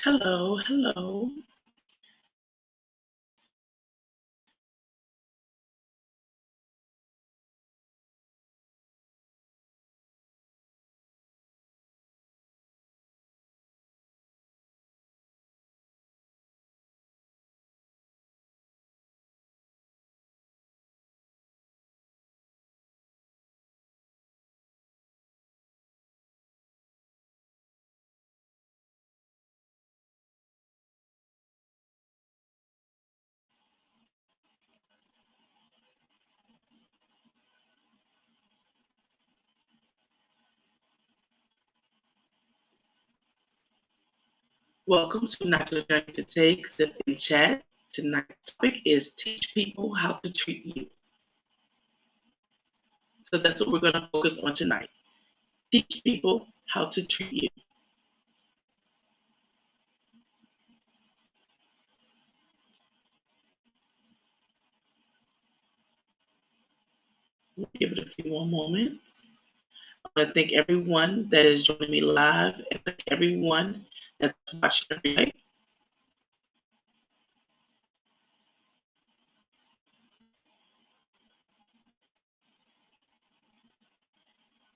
Hello, hello. Welcome to Not Your Journey to Take, Sip and Chat. Tonight's topic is teach people how to treat you. So that's what we're going to focus on tonight. Teach people how to treat you. We'll give it a few more moments. I want to thank everyone that is joining me live and thank everyone that's watching the replay.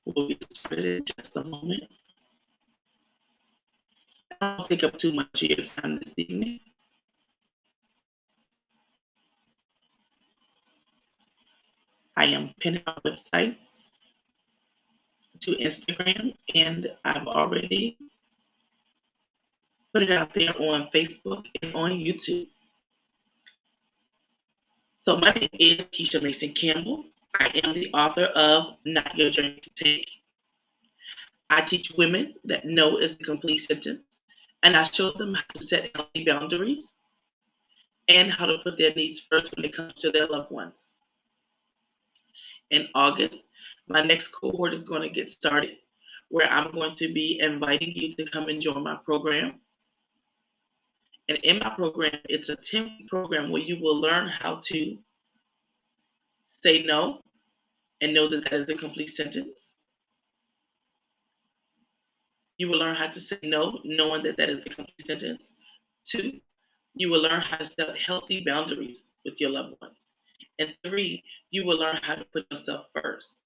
We'll get started in just a moment. I won't take up too much of your time this evening. I am pinning our website to Instagram, and I've already put it out there on Facebook and on YouTube. So my name is Keisha Mason Campbell. I am the author of Not Your Journey to Take. I teach women that no is a complete sentence, and I show them how to set healthy boundaries and how to put their needs first when it comes to their loved ones. In August, my next cohort is going to get started, where I'm going to be inviting you to come and join my program. And in my program, it's a 10 program where you will learn how to say no and know that that is a complete sentence. You will learn how to say no, knowing that that is a complete sentence. Two, you will learn how to set healthy boundaries with your loved ones. And three, you will learn how to put yourself first.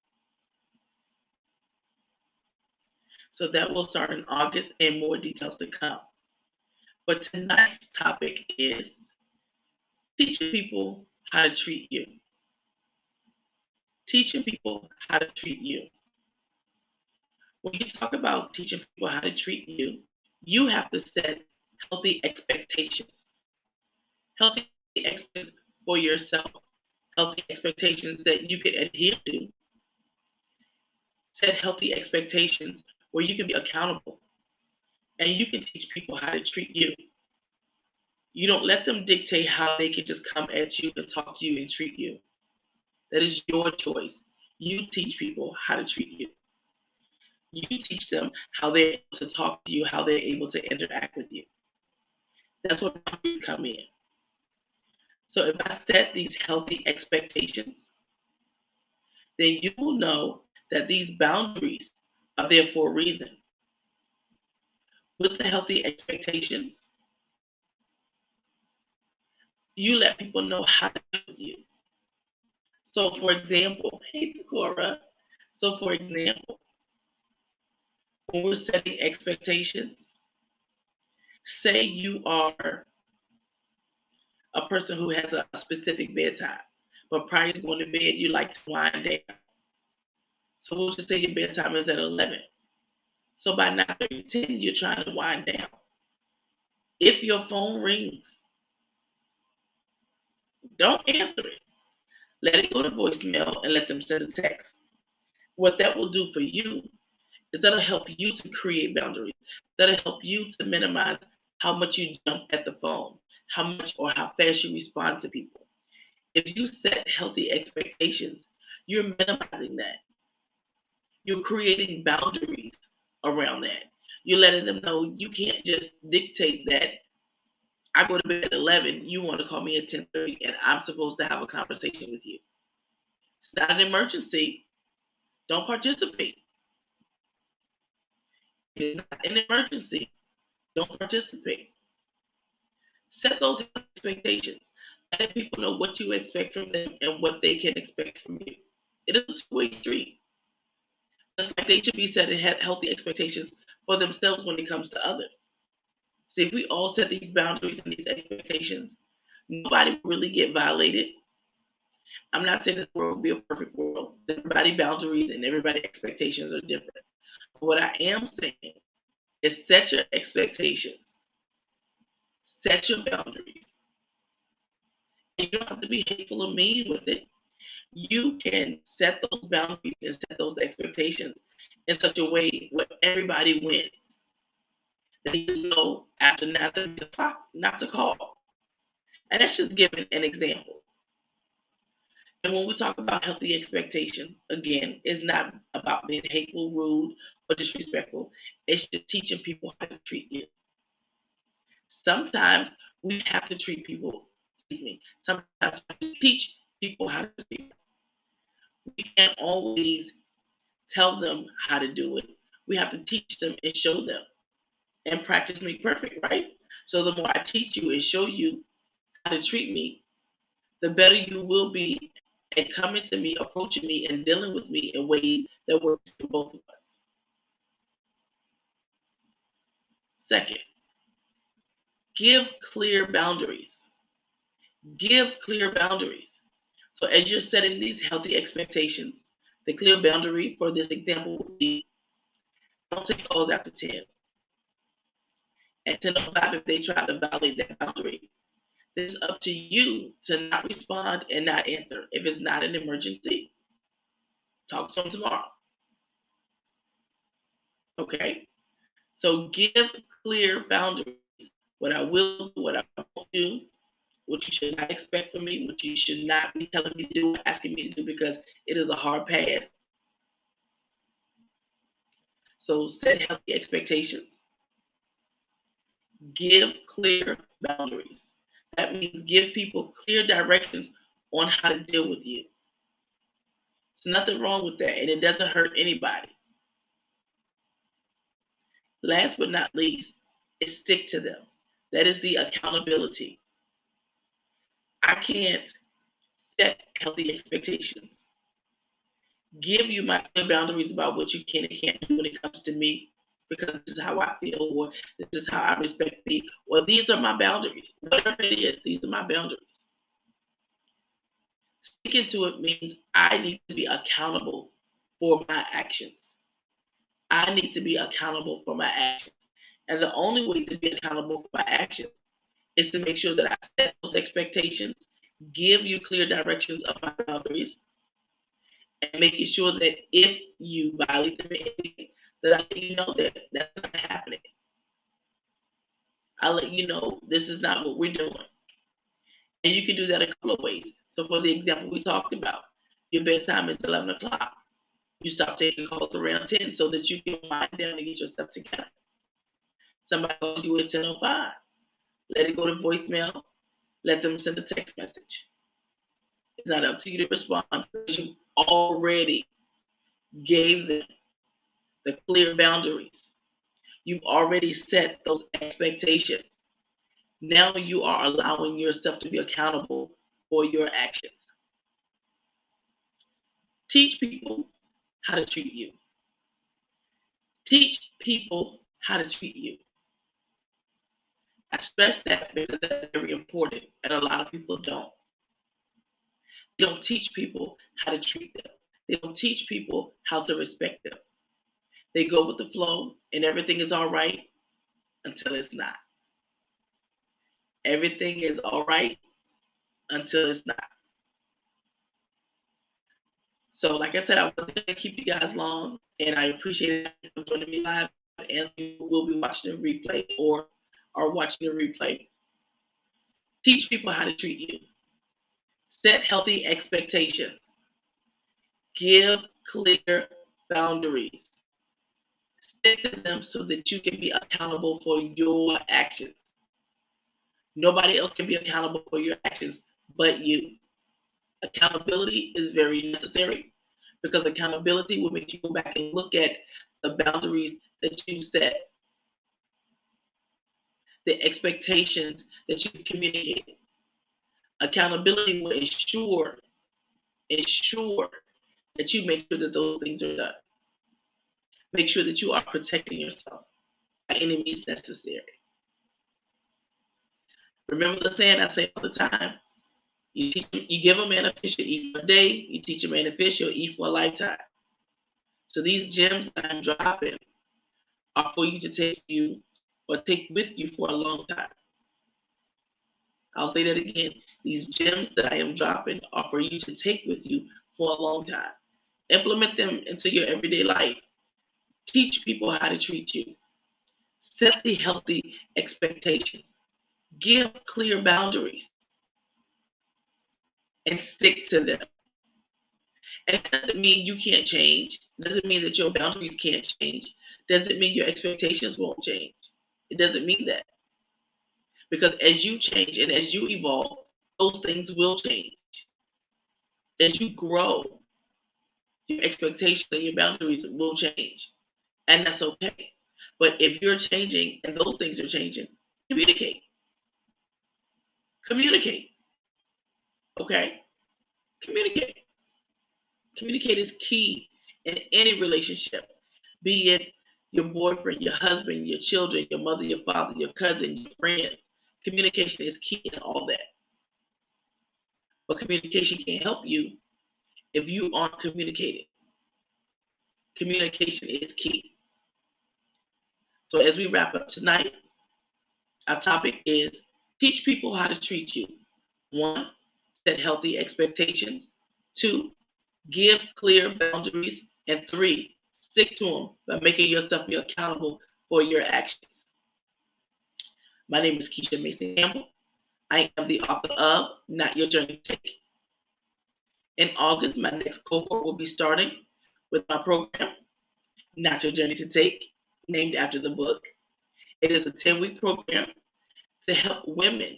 So that will start in August and more details to come. But tonight's topic is teaching people how to treat you. Teaching people how to treat you. When you talk about teaching people how to treat you, you have to set healthy expectations. Healthy expectations for yourself, healthy expectations that you can adhere to. Set healthy expectations where you can be accountable and you can teach people how to treat you. You don't let them dictate how they can just come at you and talk to you and treat you. That is your choice. You teach people how to treat you. You teach them how they're able to talk to you, how they're able to interact with you. That's where boundaries come in. So if I set these healthy expectations, then you will know that these boundaries are there for a reason. With the healthy expectations, you let people know how to deal with you. So, for example, hey, Takora. So, for example, when we're setting expectations, say you are a person who has a specific bedtime, but prior to going to bed, you like to wind down. So, we'll just say your bedtime is at 11. So, by 9:30, you're trying to wind down. If your phone rings, don't answer it. Let it go to voicemail and let them send a text. What that will do for you is that'll help you to create boundaries. That'll help you to minimize how much you jump at the phone, how much or how fast you respond to people. If you set healthy expectations, you're minimizing that. You're creating boundaries around that. You're letting them know you can't just dictate that I go to bed at 11, you want to call me at 10:30, and I'm supposed to have a conversation with you. It's not an emergency. Don't participate. It's not an emergency. Don't participate. Set those expectations. Let people know what you expect from them and what they can expect from you. It is a two-way street. Just like they should be setting healthy expectations for themselves when it comes to others. See, if we all set these boundaries and these expectations, nobody will really get violated. I'm not saying that the world will be a perfect world. Everybody's boundaries and everybody's expectations are different. But what I am saying is set your expectations, set your boundaries. And you don't have to be hateful or mean with it. You can set those boundaries and set those expectations in such a way where everybody wins. They just know after 9:30 o'clock not to call. And that's just giving an example. And when we talk about healthy expectations, again, it's not about being hateful, rude, or disrespectful. It's just teaching people how to treat you. Sometimes we have to treat people, excuse me, sometimes we have to teach people how to treat us. We can't always tell them how to do it. We have to teach them and show them. And practice makes perfect, right? So the more I teach you and show you how to treat me, the better you will be at coming to me, approaching me, and dealing with me in ways that work for both of us. Second, give clear boundaries. Give clear boundaries. So as you're setting these healthy expectations, the clear boundary for this example would be don't take calls after 10. At 10:05, if they try to violate that boundary, it's up to you to not respond and not answer. If it's not an emergency, talk to them tomorrow. Okay? So give clear boundaries. What I will do, what I won't do, what you should not expect from me, what you should not be telling me to do, asking me to do, because it is a hard pass. So set healthy expectations. Give clear boundaries. That means give people clear directions on how to deal with you. There's nothing wrong with that, and it doesn't hurt anybody. Last but not least, is stick to them. That is the accountability. I can't set healthy expectations, give you my clear boundaries about what you can and can't do when it comes to me, because this is how I feel, or this is how I respect me, or these are my boundaries. Whatever it is, these are my boundaries. Sticking to it means I need to be accountable for my actions. I need to be accountable for my actions. And the only way to be accountable for my actions is to make sure that I set those expectations, give you clear directions of my boundaries, and making sure that if you violate them, that I let you know that that's not happening. I'll let you know this is not what we're doing. And you can do that a couple of ways. So for the example we talked about, your bedtime is 11 o'clock. You stop taking calls around 10 so that you can wind down and get yourself together. Somebody calls you at 10:05. Let it go to voicemail. Let them send a text message. It's not up to you to respond because you already gave them the clear boundaries. You've already set those expectations. Now you are allowing yourself to be accountable for your actions. Teach people how to treat you. Teach people how to treat you. I stress that because that's very important, and a lot of people don't. They don't teach people how to treat them. They don't teach people how to respect them. They go with the flow, and everything is all right until it's not. Everything is all right until it's not. So, like I said, I wasn't going to keep you guys long, and I appreciate you for joining me live. And you will be watching the replay or are watching the replay. Teach people how to treat you. Set healthy expectations. Give clear boundaries. Stick to them so that you can be accountable for your actions. Nobody else can be accountable for your actions but you. Accountability is very necessary because accountability will make you go back and look at the boundaries that you set. the expectations that you communicated. Accountability will ensure that you make sure that those things are done. Make sure that you are protecting yourself by any means necessary. Remember the saying I say all the time: you give a man a fish, he'll eat for a day. You teach a man a fish, he'll eat for a lifetime. So these gems that I'm dropping are for you to take with you for a long time. I'll say that again. These gems that I am dropping are for you to take with you for a long time. Implement them into your everyday life. Teach people how to treat you. Set the healthy expectations. Give clear boundaries and stick to them. And it doesn't mean you can't change. It doesn't mean that your boundaries can't change. It doesn't mean your expectations won't change. It doesn't mean that. Because as you change and as you evolve, those things will change. As you grow, your expectations and your boundaries will change. And that's okay. But if you're changing and those things are changing, communicate. Communicate. Okay? Communicate. Communicate is key in any relationship, be it your boyfriend, your husband, your children, your mother, your father, your cousin, your friends. Communication is key in all that. But communication can't help you if you aren't communicating. Communication is key. So as we wrap up tonight, our topic is teach people how to treat you. 1, set healthy expectations. 2, give clear boundaries. And 3, stick to them by making yourself be accountable for your actions. My name is Keisha Mason Campbell. I am the author of Not Your Journey to Take. In August, my next cohort will be starting with my program, Not Your Journey to Take, named after the book. It is a 10-week program to help women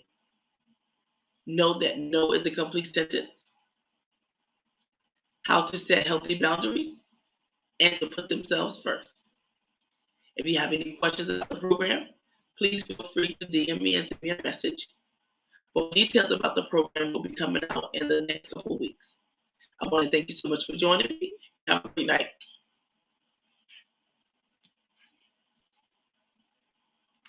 know that no is a complete sentence, how to set healthy boundaries, and to put themselves first. If you have any questions about the program, please feel free to DM me and send me a message. Well, details about the program will be coming out in the next couple of weeks. I want to thank you so much for joining me. Have a great night.